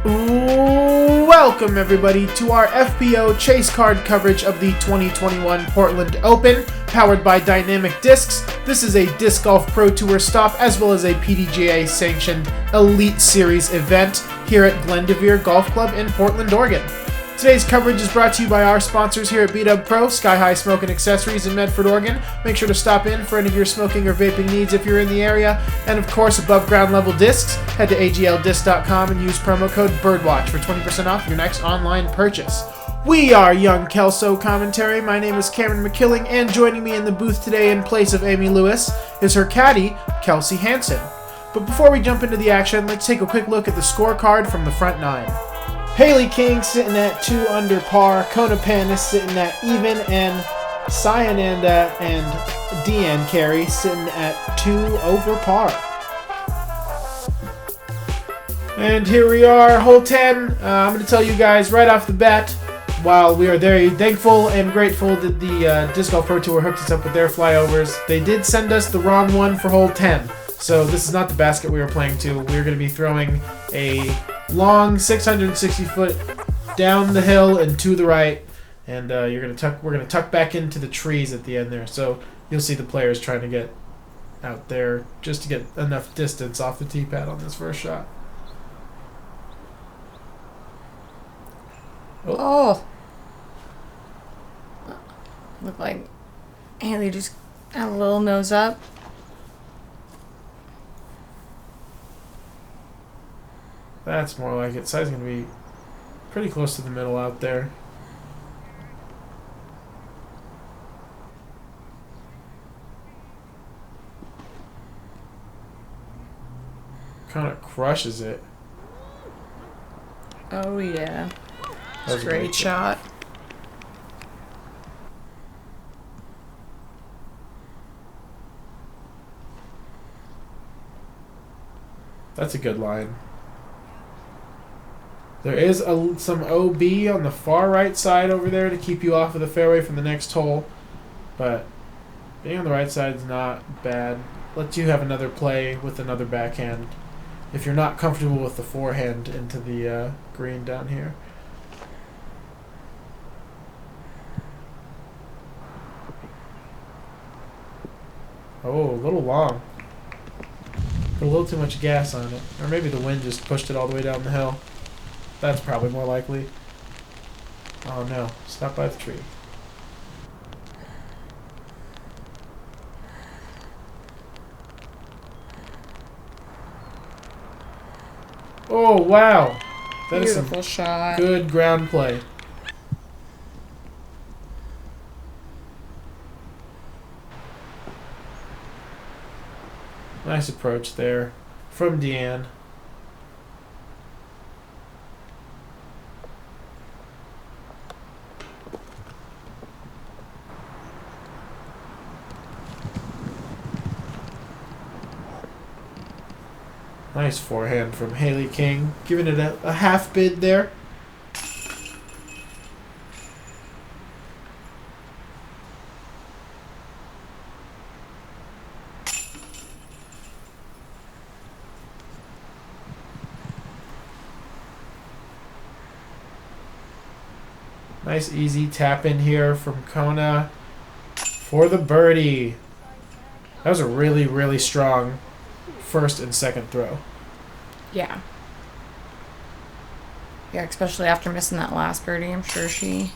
Welcome everybody to our FPO chase card coverage of the 2021 Portland Open, powered by Dynamic Discs. This is a Disc Golf Pro Tour stop as well as a PDGA sanctioned Elite Series event here at Glendevere Golf Club in Portland, Oregon. Today's coverage is brought to you by our sponsors here at BDub Pro, Sky High Smoke and Accessories in Medford, Oregon. Make sure to stop in for any of your smoking or vaping needs if you're in the area. And of course, above ground level discs, head to agldisc.com and use promo code BIRDWATCH for 20% off your next online purchase. We are Young Kelso Commentary. My name is Cameron McKilling, and joining me in the booth today in place of Amy Lewis is her caddy, Kelsey Hansen. But before we jump into the action, let's take a quick look at the scorecard from the front nine. Hailey King sitting at 2 under par, Kona Panis sitting at even, and Sai Ananda and Deann Carey sitting at 2 over par. And here we are, hole 10. I'm going to tell you guys right off the bat, while we are very thankful and grateful that the Disc Golf Pro Tour hooked us up with their flyovers, they did send us the wrong one for hole 10. So this is not the basket we were playing to. We're going to be throwing a long 660 foot down the hill and to the right, and we're gonna tuck back into the trees at the end there. So you'll see the players trying to get out there just to get enough distance off the tee pad on this first shot. Oh. Looked like Hailey just had a little nose up. That's more like it. Sai's going to be pretty close to the middle out there. Kind of crushes it. Oh, yeah. That's a great shot. That's a good line. There is some OB on the far right side over there to keep you off of the fairway from the next hole, but being on the right side is not bad. Lets you have another play with another backhand if you're not comfortable with the forehand into the green down here. Oh, a little long. Put a little too much gas on it. Or maybe the wind just pushed it all the way down the hill. That's probably more likely. Oh no, stop by the tree. Oh wow! That is beautiful shot. Good ground play. Nice approach there from Deann. Nice forehand from Hailey King, giving it a half bid there. Nice easy tap in here from Kona for the birdie. That was a really, really strong first and second throw. Yeah. Yeah, especially after missing that last birdie. I'm sure she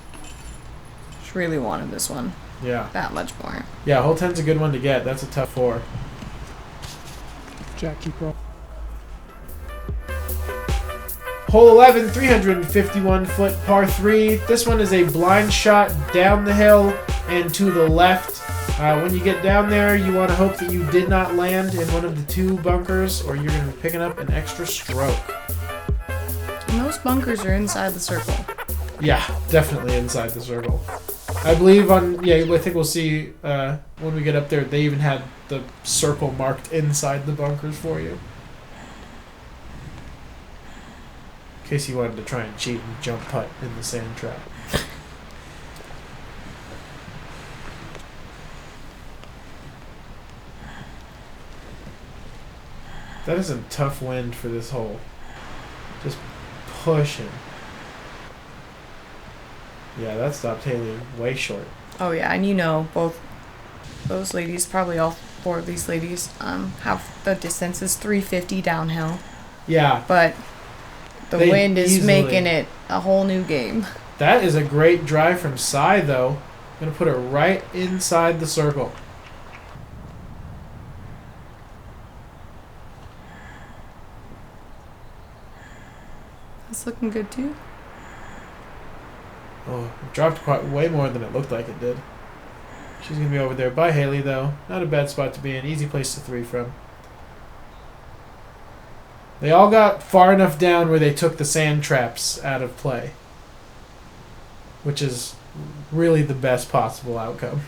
really wanted this one. Yeah. That much more. Yeah, hole 10's a good one to get. That's a tough 4. Jack, keep rolling. Hole 11, 351 foot par 3. This one is a blind shot down the hill and to the left. When you get down there, you want to hope that you did not land in one of the 2 bunkers, or you're going to be picking up an extra stroke. Most bunkers are inside the circle. Yeah, definitely inside the circle. I believe I think we'll see when we get up there, they even had the circle marked inside the bunkers for you. In case you wanted to try and cheat and jump putt in the sand trap. That is a tough wind for this hole. Just pushing. Yeah, that stopped Hailey way short. Oh yeah, and you know both those ladies, probably all four of these ladies, have the distance is 350 downhill. Yeah. But the wind is making it a whole new game. That is a great drive from Sai, though. I'm going to put her right inside the circle. That's looking good, too. Oh, it dropped way more than it looked like it did. She's going to be over there by Hailey, though. Not a bad spot to be in. Easy place to 3 from. They all got far enough down where they took the sand traps out of play, which is really the best possible outcome.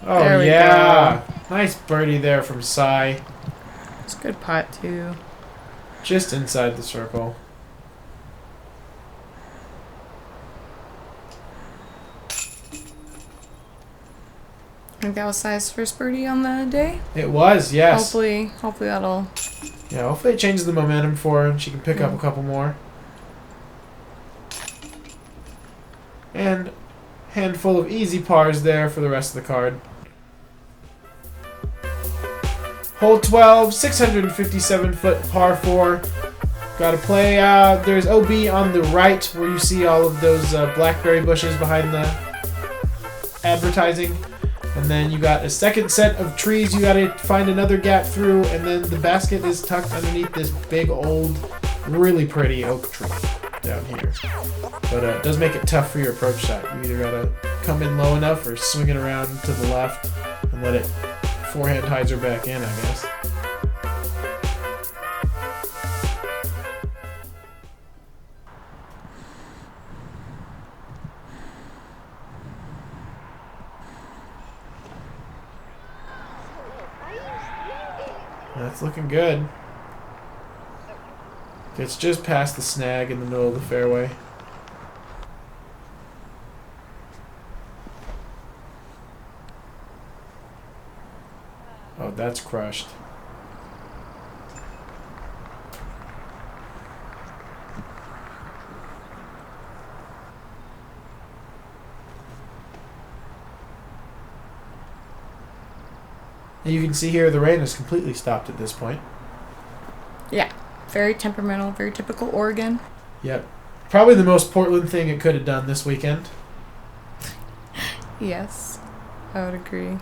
Oh, there we yeah. go. Nice birdie there from Sai. It's a good putt, too. Just inside the circle. I think that was Sai's first birdie on the day. It was, yes. Hopefully that'll... Yeah, hopefully it changes the momentum for her and she can pick up a couple more. And handful of easy pars there for the rest of the card. Hole 12, 657-foot par 4. Got to play. There's OB on the right where you see all of those blackberry bushes behind the advertising. And then you got a second set of trees you got to find another gap through. And then the basket is tucked underneath this big old, really pretty oak tree down here. But it does make it tough for your approach shot. You either got to come in low enough or swing it around to the left and let it forehand hyzer back in, I guess. That's looking good. It's just past the snag in the middle of the fairway. Oh, that's crushed. And you can see here the rain has completely stopped at this point. Yeah. Very temperamental, very typical Oregon. Yep. Probably the most Portland thing it could have done this weekend. Yes, I would agree.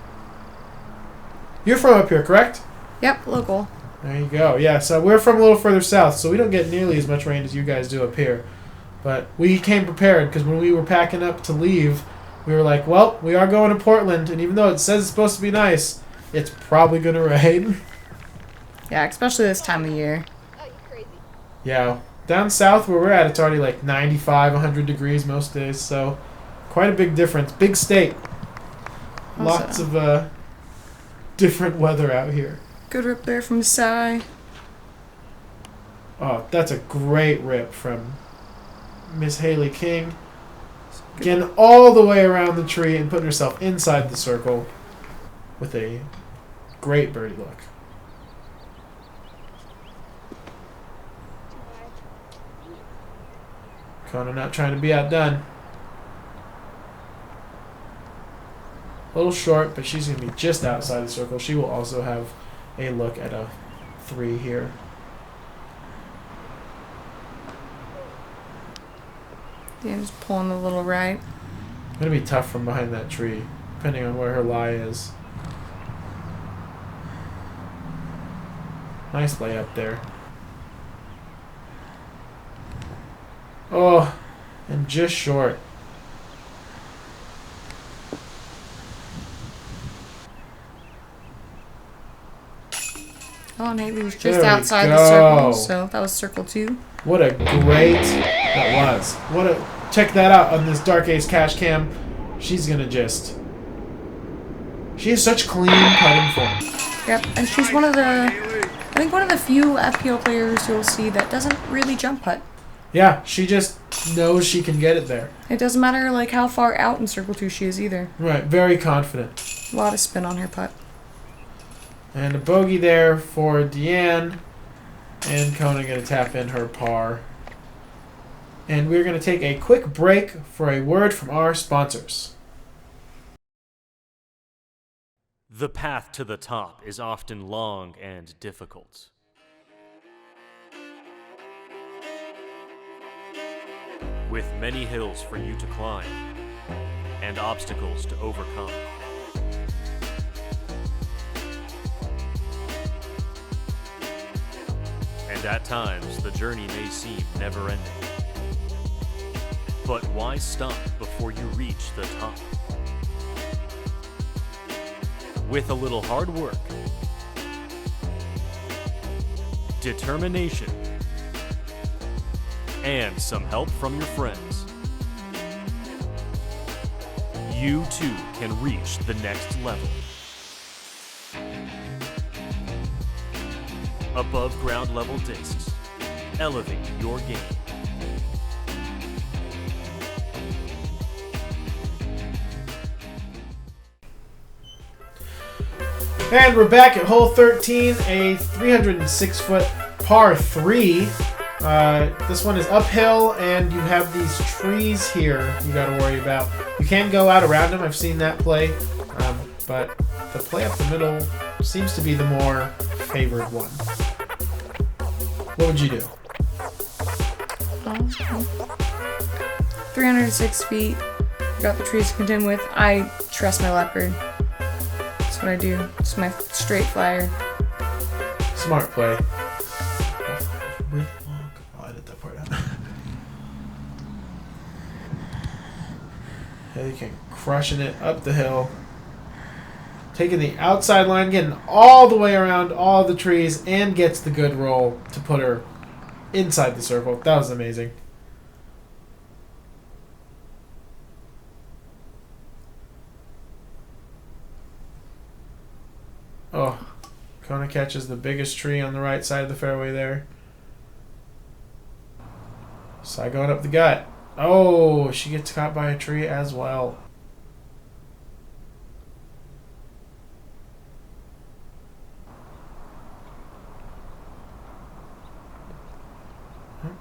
You're from up here, correct? Yep, local. There you go. Yeah, so we're from a little further south, so we don't get nearly as much rain as you guys do up here. But we came prepared because when we were packing up to leave, we were like, well, we are going to Portland, and even though it says it's supposed to be nice, it's probably going to rain. Yeah, especially this time of year. Yeah, down south where we're at, it's already like 95, 100 degrees most days, so quite a big difference. Big state. Lots of different weather out here. Good rip there from Sai. Oh, that's a great rip from Miss Hailey King. Getting all the way around the tree and putting herself inside the circle with a great birdie look. Kona not trying to be outdone. A little short, but she's going to be just outside the circle. She will also have a look at a 3 here. Deann's pulling a little right. Going to be tough from behind that tree, depending on where her lie is. Nice layup there. Oh, and just short. Oh, and Hailey was just outside the circle, so that was circle 2. What a great... That was. What a... Check that out on this Dark Ace cash cam. She's gonna just... She has such clean putting form. Yep, and she's one of the... I think one of the few FPO players you'll see that doesn't really jump putt. Yeah, she just knows she can get it there. It doesn't matter like how far out in circle 2 she is either. Right, very confident. A lot of spin on her putt. And a bogey there for Deann. And Kona going to tap in her par. And we're going to take a quick break for a word from our sponsors. The path to the top is often long and difficult. With many hills for you to climb and obstacles to overcome. And at times, the journey may seem never-ending. But why stop before you reach the top? With a little hard work, determination, and some help from your friends, you too can reach the next level. Above ground level discs, elevate your game. And we're back at hole 13, a 306-foot par 3. This one is uphill, and you have these trees here you got to worry about. You can go out around them. I've seen that play, but the play up the middle seems to be the more favored one. What would you do? 306 feet. Got the trees to contend with. I trust my leopard. That's what I do. It's my straight flyer. Smart play. Really long. I'll edit that part out. Hailey King crushing it up the hill. Taking the outside line, getting all the way around all the trees, and gets the good roll to put her inside the circle. That was amazing. Oh, Kona catches the biggest tree on the right side of the fairway there. Sai going up the gut. Oh, she gets caught by a tree as well.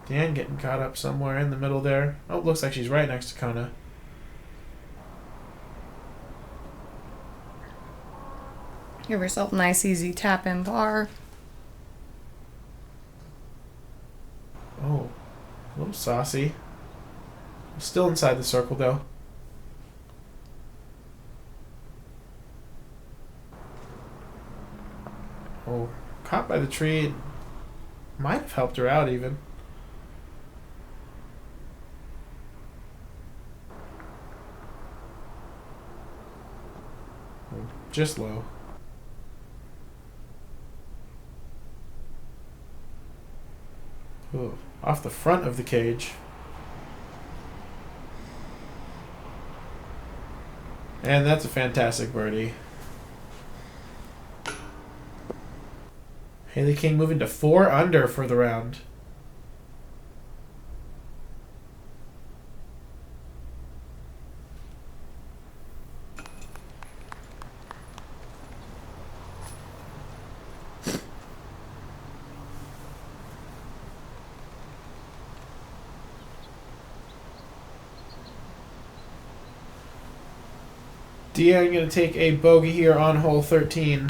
Deann getting caught up somewhere in the middle there. Oh, looks like she's right next to Kona. Give yourself a nice easy tap in par. Oh, a little saucy. Still inside the circle though. Oh, caught by the tree. Might have helped her out even. Just low. Ooh, off the front of the cage. And that's a fantastic birdie. Hailey King moving to 4 under for the round. Deann going to take a bogey here on hole 13.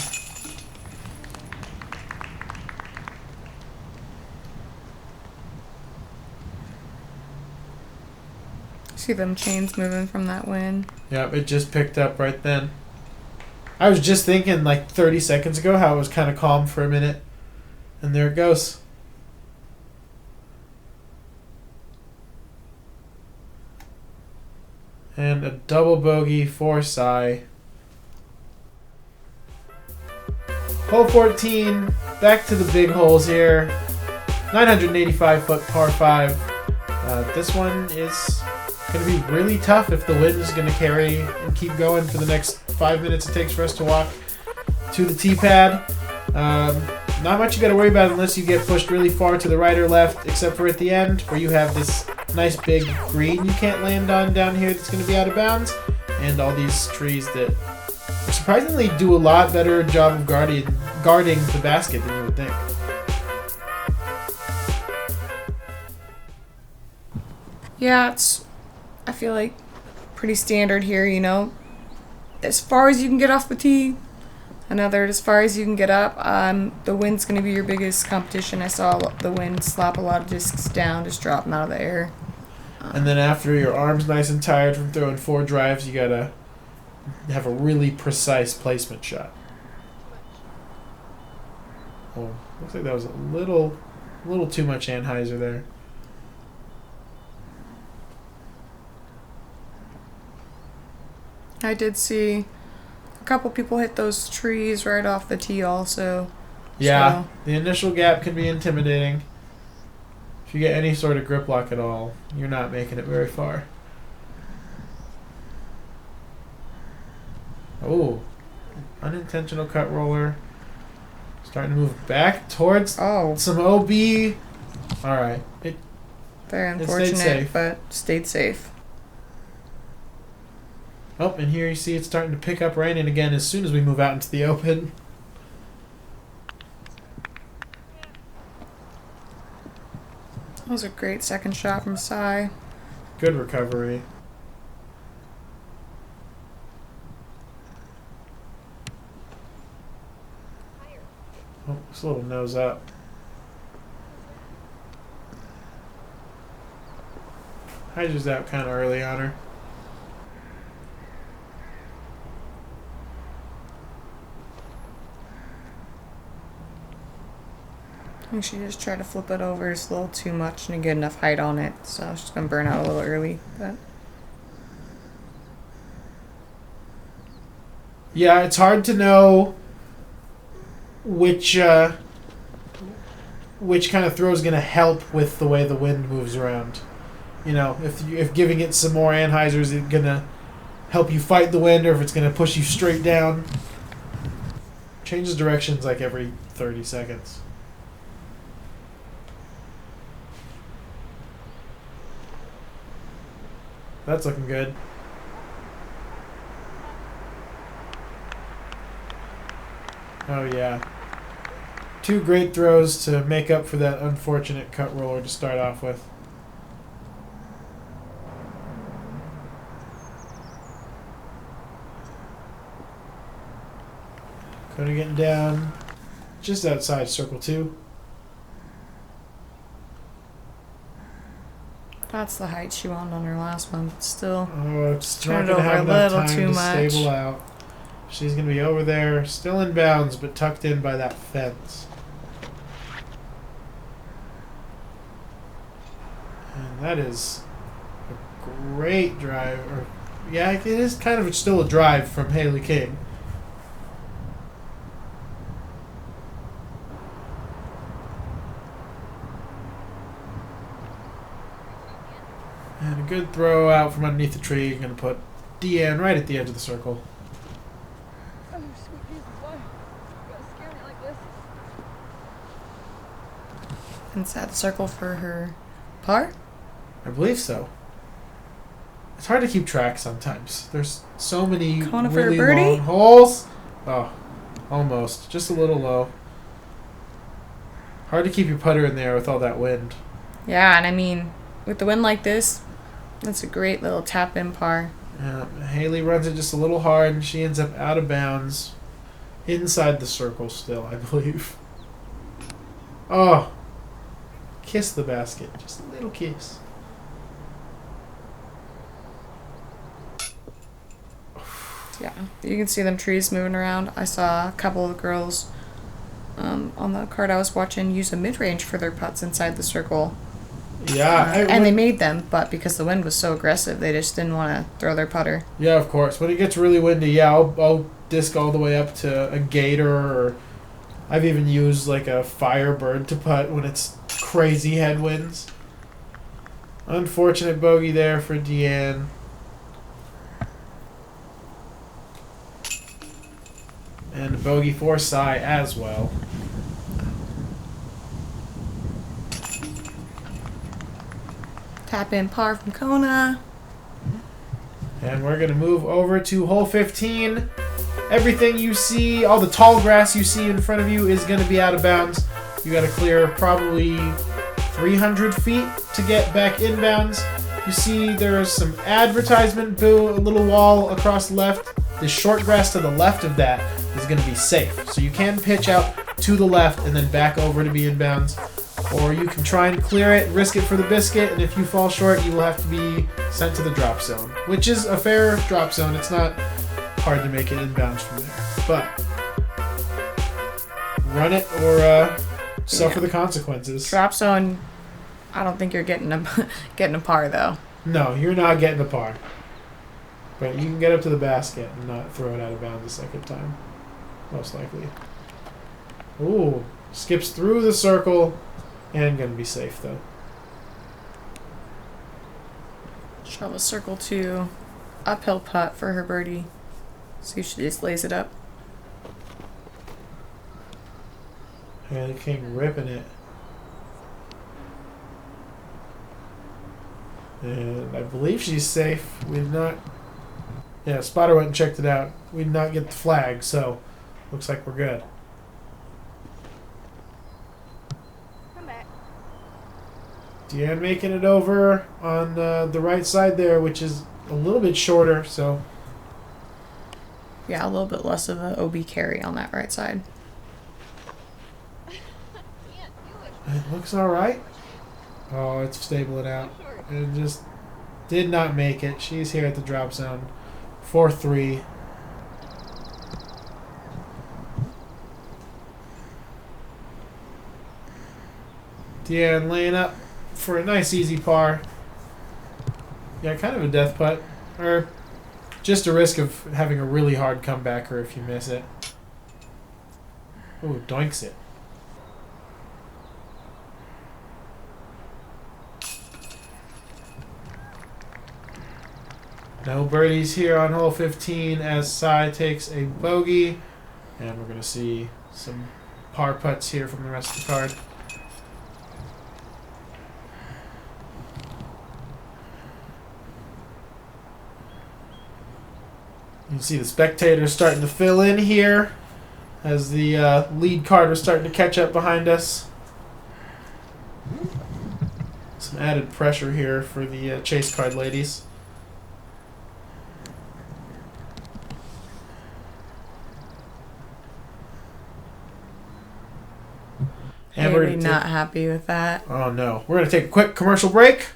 See them chains moving from that wind. Yep, it just picked up right then. I was just thinking like 30 seconds ago how it was kind of calm for a minute. And there it goes. And a double bogey for Sai. Hole 14, back to the big holes here. 985-foot par 5. This one is going to be really tough if the wind is going to carry and keep going for the next 5 minutes it takes for us to walk to the tee pad. Not much you got to worry about unless you get pushed really far to the right or left, except for at the end where you have this nice big green you can't land on down here that's going to be out of bounds, and all these trees that surprisingly do a lot better job of guarding the basket than you would think. Yeah, I feel like pretty standard here, you know. As far as you can get off the tee, another as far as you can get up. The wind's going to be your biggest competition. I saw the wind slap a lot of discs down, just drop them out of the air. And then after your arm's nice and tired from throwing 4 drives, you got to have a really precise placement shot. Oh, looks like that was a little too much Anheuser there. I did see a couple people hit those trees right off the tee also. Yeah, so. The initial gap can be intimidating. If you get any sort of grip lock at all, you're not making it very far. Oh, unintentional cut roller. Starting to move back towards some OB. All right. Very unfortunate, but stayed safe. Oh, and here you see it's starting to pick up raining again as soon as we move out into the open. That was a great second shot from Sai. Good recovery. Oh, just a little nose up. Hydra's out kind of early on her. I think she just tried to flip it over just a little too much and get enough height on it, so she's going to burn out a little early. But yeah, it's hard to know which kind of throw is going to help with the way the wind moves around. You know, if giving it some more Anheuser is going to help you fight the wind, or if it's going to push you straight down. Changes directions like every 30 seconds. That's looking good. Oh yeah. 2 great throws to make up for that unfortunate cut roller to start off with. Kona getting down just outside circle 2. that's the height she wanted on her last one, but still. Oh, it's not Turned going to have over a enough little time too to much. stable out. She's going to be over there, still in bounds, but tucked in by that fence. And that is a great drive. Yeah, it is kind of still a drive from Hailey King. And a good throw out from underneath the tree. You're going to put Deann right at the edge of the circle. Oh, sweet Jesus, why? You gotta scare me like this. Inside the circle for her par? I believe so. It's hard to keep track sometimes. There's so many Kona for a really birdie? long holes. Oh, almost. Just a little low. Hard to keep your putter in there with all that wind. Yeah, and I mean, with the wind like this, that's a great little tap-in par. Hailey runs it just a little hard, and she ends up out of bounds. Inside the circle still, I believe. Oh. Kiss the basket. Just a little kiss. Yeah, you can see them trees moving around. I saw a couple of girls on the card I was watching use a mid-range for their putts inside the circle. Yeah. And they made them, but because the wind was so aggressive, they just didn't want to throw their putter. Yeah, of course. When it gets really windy, yeah, I'll disc all the way up to a gator, or I've even used like a Firebird to putt when it's crazy headwinds. Unfortunate bogey there for Deann. And a bogey for Sai as well. Tap in par from Kona. And we're going to move over to hole 15. Everything you see, all the tall grass you see in front of you is going to be out of bounds. You got to clear probably 300 feet to get back inbounds. You see there's some advertisement, a little wall across the left. The short grass to the left of that is going to be safe. So you can pitch out to the left and then back over to be inbounds. Or you can try and clear it, risk it for the biscuit, and if you fall short, you will have to be sent to the drop zone, which is a fair drop zone. It's not hard to make it inbounds from there. But run it or suffer the consequences. Drop zone, I don't think you're getting a par, though. No, you're not getting a par. But you can get up to the basket and not throw it out of bounds a second time. Most likely. Ooh, skips through the circle. And gonna be safe though. Shove a circle 2 uphill putt for her birdie. See if she just lays it up. Hailey King ripping it. And I believe she's safe. We did not. Yeah, spotter went and checked it out. We did not get the flag, so looks like we're good. Deann making it over on the right side there, which is a little bit shorter, so... Yeah, a little bit less of an OB carry on that right side. It looks alright. Oh, it's stabling out. It just did not make it. She's here at the drop zone. 4-3. Deann laying up for a nice easy par. Yeah, kind of a death putt. Or just a risk of having a really hard comebacker if you miss it. Ooh, doinks it. No birdies here on hole 15 as Sai takes a bogey. And we're going to see some par putts here from the rest of the card. You can see the spectators starting to fill in here as the lead card was starting to catch up behind us. Some added pressure here for the chase card ladies. And Hailey not happy with that. Oh no. We're going to take a quick commercial break.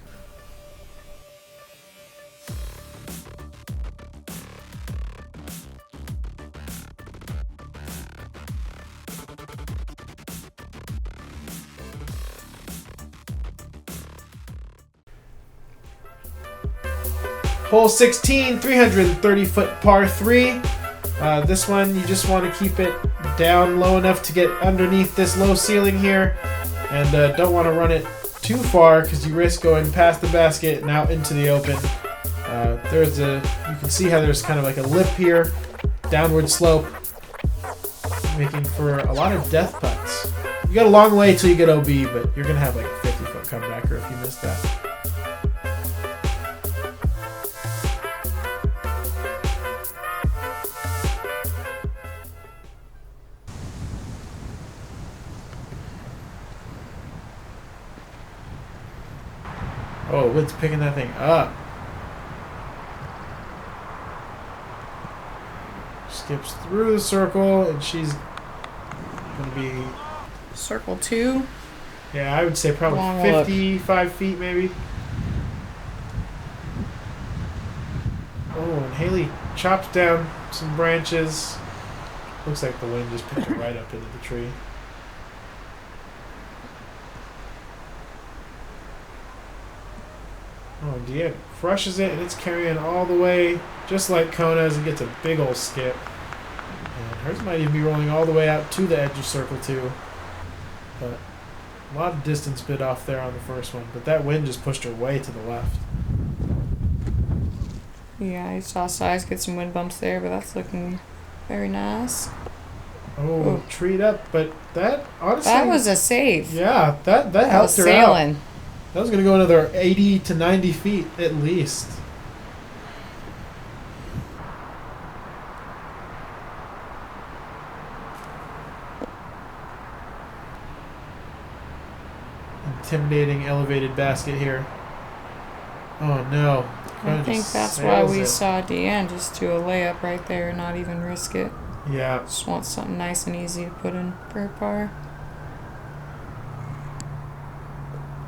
Hole 16, 330-foot par 3. This one, you just want to keep it down low enough to get underneath this low ceiling here. And don't want to run it too far because you risk going past the basket and out into the open. You can see how there's kind of like a lip here. Downward slope. Making for a lot of death putts. You got a long way till you get OB, but you're going to have like a 50-foot comebacker if you miss that. Oh, Wood's picking that thing up. Skips through the circle, and she's going to be... Circle 2. Yeah, I would say probably Long 55 feet, maybe. Oh, and Hailey chops down some branches. Looks like the wind just picked it right up into the tree. Oh, Deann crushes it, and it's carrying all the way, just like Kona's, and gets a big old skip. And hers might even be rolling all the way out to the edge of circle 2. But a lot of distance bit off there on the first one, but that wind just pushed her way to the left. Yeah, I saw Sai's get some wind bumps there, but that's looking very nice. Oh, treed up, but that honestly... That was a save. Yeah, that helped her sailing. out. That was going to go another 80 to 90 feet at least. Intimidating elevated basket here. Oh no. I think that's why we saw Deann just do a layup right there and not even risk it. Yeah. Just wants something nice and easy to put in for her par.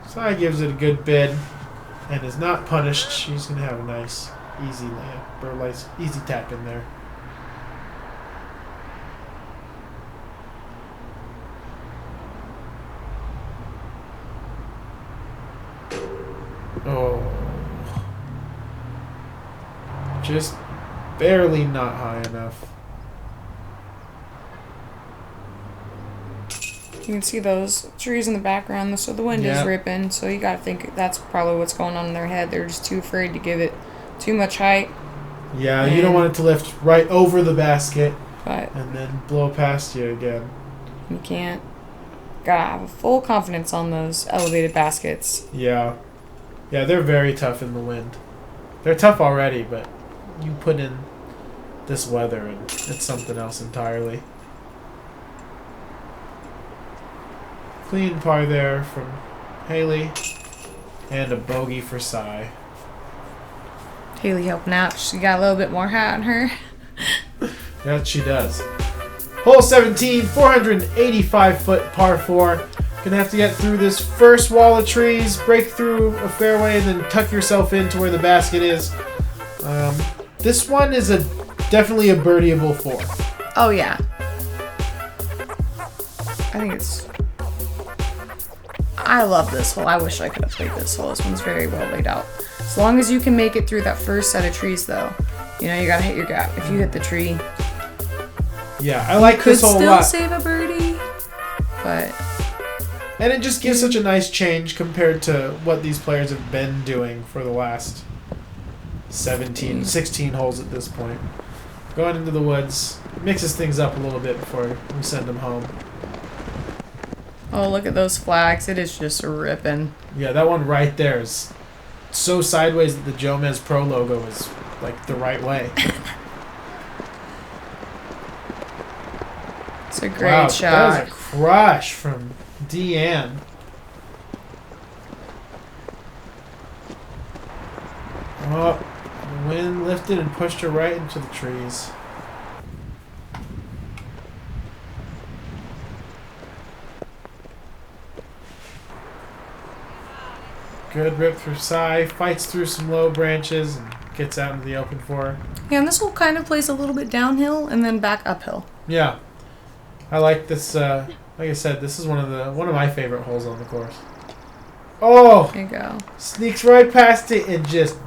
Sai gives it a good bid and is not punished. She's going to have a nice, easy layup or nice, easy tap in there. Oh. Just barely not high enough. You can see those trees in the background, so the wind is ripping, so you gotta think that's probably what's going on in their head. They're just too afraid to give it too much height. Yeah, you don't want it to lift right over the basket but and then blow past you again. You can't. Gotta have full confidence on those elevated baskets. Yeah. Yeah, they're very tough in the wind. They're tough already, but you put in this weather and it's something else entirely. Clean par there from Hailey. And a bogey for Sai. Hailey helping out. She got a little bit more hat on her. That she does. Hole 17, 485-foot par 4. Gonna have to get through this first wall of trees, break through a fairway, and then tuck yourself into where the basket is. This one is definitely a birdieable 4. Oh yeah. I love this hole. I wish I could have played this hole. This one's very well laid out. As long as you can make it through that first set of trees, though, you know you gotta hit your gap. If you hit the tree, yeah, I like this hole a lot. Could still save a birdie, but. And it just gives such a nice change compared to what these players have been doing for the last 16 holes at this point. Going into the woods mixes things up a little bit before we send them home. Oh, look at those flags. It is just ripping. Yeah, that one right there is so sideways that the Jomez Pro logo is like the right way. It's a great shot. That was a crush from Deann. Oh, the wind lifted and pushed her right into the trees. Good rip for Sai. Fights through some low branches and gets out into the open for her. Yeah, and this hole kind of plays a little bit downhill and then back uphill. Yeah, I like this. Like I said, this is one of my favorite holes on the course. Oh, there you go. Sneaks right past it and just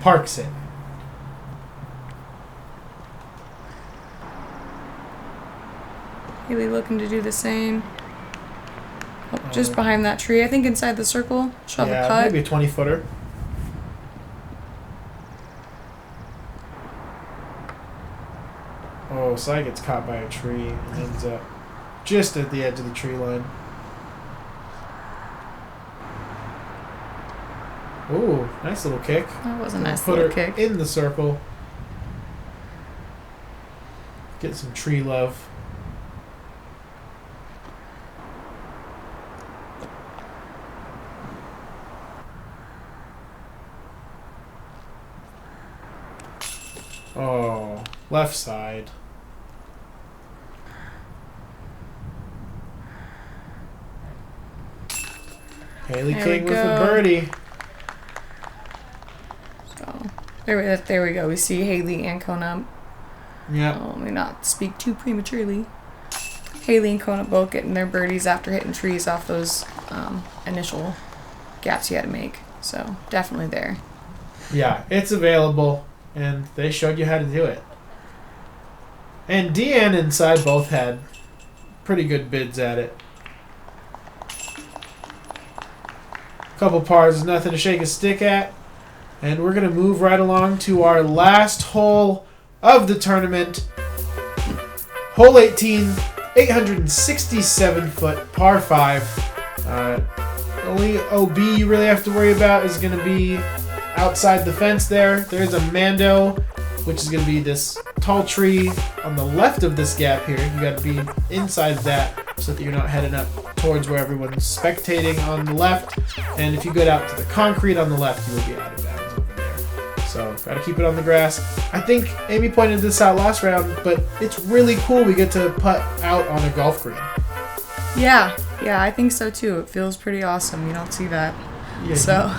parks it. Hailey looking to do the same. Oh, just behind that tree. I think inside the circle. She'll have a cut. Maybe a 20-footer. Oh, Sai gets caught by a tree and ends up just at the edge of the tree line. Ooh, nice little kick. That was a nice Put little her kick. in the circle. Get some tree love. Oh, left side. Hailey King with a birdie. So there we go. We see Hailey and Kona. Yeah. Let me not speak too prematurely. Hailey and Kona both getting their birdies after hitting trees off those initial gaps you had to make. So definitely there. Yeah, it's available, and they showed you how to do it. And Deann and Sai both had pretty good bids at it. Couple pars is nothing to shake a stick at. And we're going to move right along to our last hole of the tournament. Hole 18, 867-foot par 5. The only OB you really have to worry about is going to be outside the fence there. There's a Mando, which is going to be this tall tree on the left of this gap here. You got to be inside that so that you're not heading up towards where everyone's spectating on the left. And if you go out to the concrete on the left, you will be out of bounds over there. So, got to keep it on the grass. I think Amy pointed this out last round, but it's really cool we get to putt out on a golf green. Yeah, I think so too. It feels pretty awesome. You don't see that. Yeah, so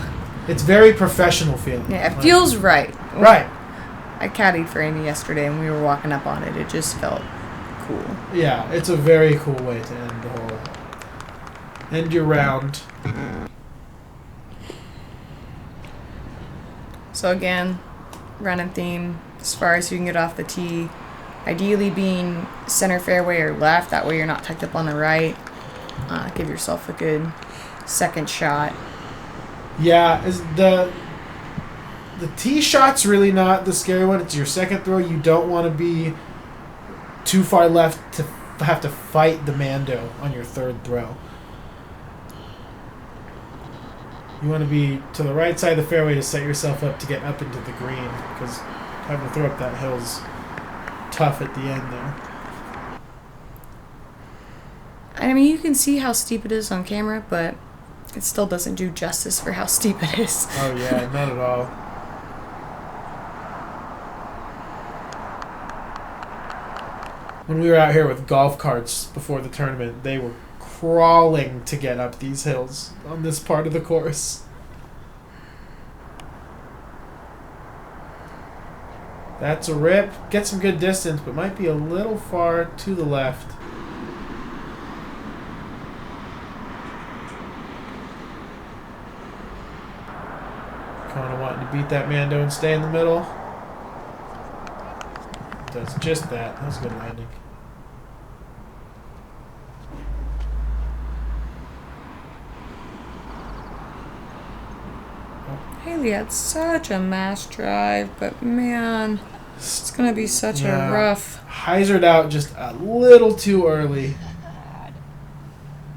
it's very professional feeling. Yeah, it feels right. Right. I caddied for Amy yesterday and we were walking up on it. It just felt cool. Yeah, it's a very cool way to end the whole end your round. So again, running theme as far as you can get off the tee. Ideally being center fairway or left, that way you're not tucked up on the right. Give yourself a good second shot. Yeah, is the tee shot's really not the scary one. It's your second throw. You don't want to be too far left to have to fight the Mando on your third throw. You want to be to the right side of the fairway to set yourself up to get up into the green, because having to throw up that hill's tough at the end there. I mean, you can see how steep it is on camera, but it still doesn't do justice for how steep it is. Oh yeah, not at all. When we were out here with golf carts before the tournament, they were crawling to get up these hills on this part of the course. That's a rip. Get some good distance, but might be a little far to the left. Kona wanting to beat that Mando and stay in the middle. Does just that. That was a good landing. Hailey had such a mass drive, but man, it's going to be such a rough... Hyzered out just a little too early.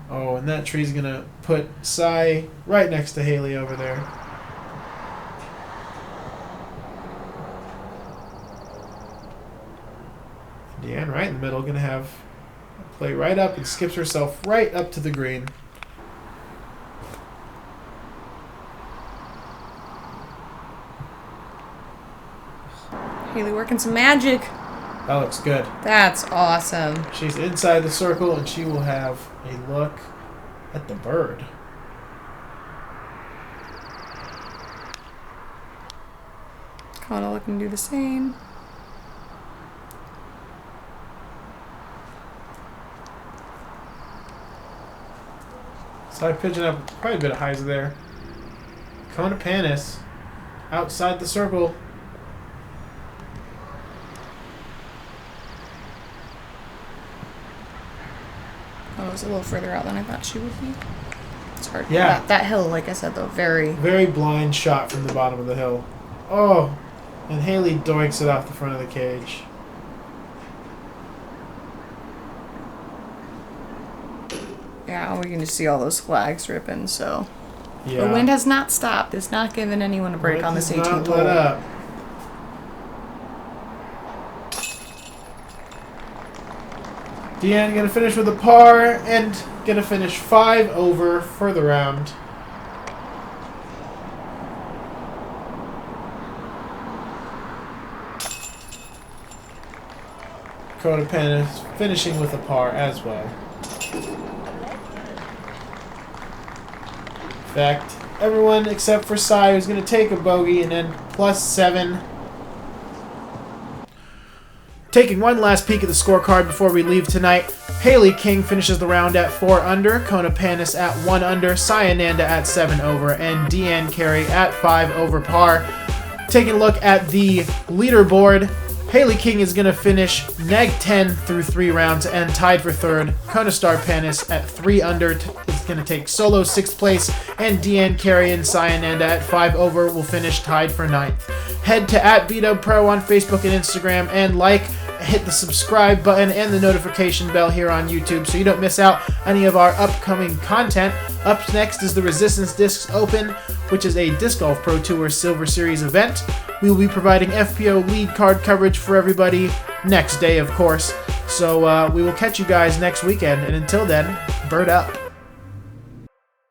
Oh, and that tree's going to put Sai right next to Hailey over there. Deann right in the middle, going to have a play right up and skips herself right up to the green. Hailey working some magic. That looks good. That's awesome. She's inside the circle, and she will have a look at the bird. Kona looking to do the same. Side pigeon up quite a bit of highs there. Kona Panis outside the circle. Oh, it was a little further out than I thought she would be. It's hard. Yeah. That hill, like I said, though, very blind shot from the bottom of the hill. Oh, and Hailey doinks it off the front of the cage. Yeah, we can just see all those flags ripping, so... Yeah. The wind has not stopped. It's not giving anyone a break Wind on this has 18th not hole. let up. Deann gonna finish with a par and gonna finish 5 over for the round. Kona Panis finishing with a par as well. In fact, everyone except for Sai who's going to take a bogey and then +7. Taking one last peek at the scorecard before we leave tonight, Hailey King finishes the round at 4 under, Kona Panis at 1 under, Sai Ananda at 7 over, and Deann Carey at 5 over par. Taking a look at the leaderboard, Hailey King is going to finish neg 10 through 3 rounds and tied for 3rd. Kona Star Panis at 3 under is going to take solo 6th place, and Deann Carey and Sai Ananda at 5 over will finish tied for 9th. Head to @BDub Pro on Facebook and Instagram and like hit the subscribe button and the notification bell here on YouTube so you don't miss out any of our upcoming content. Up next is the Resistance Discs Open, which is a Disc Golf Pro Tour Silver Series event. We will be providing FPO lead card coverage for everybody next day, of course. So we will catch you guys next weekend, and until then, bird up.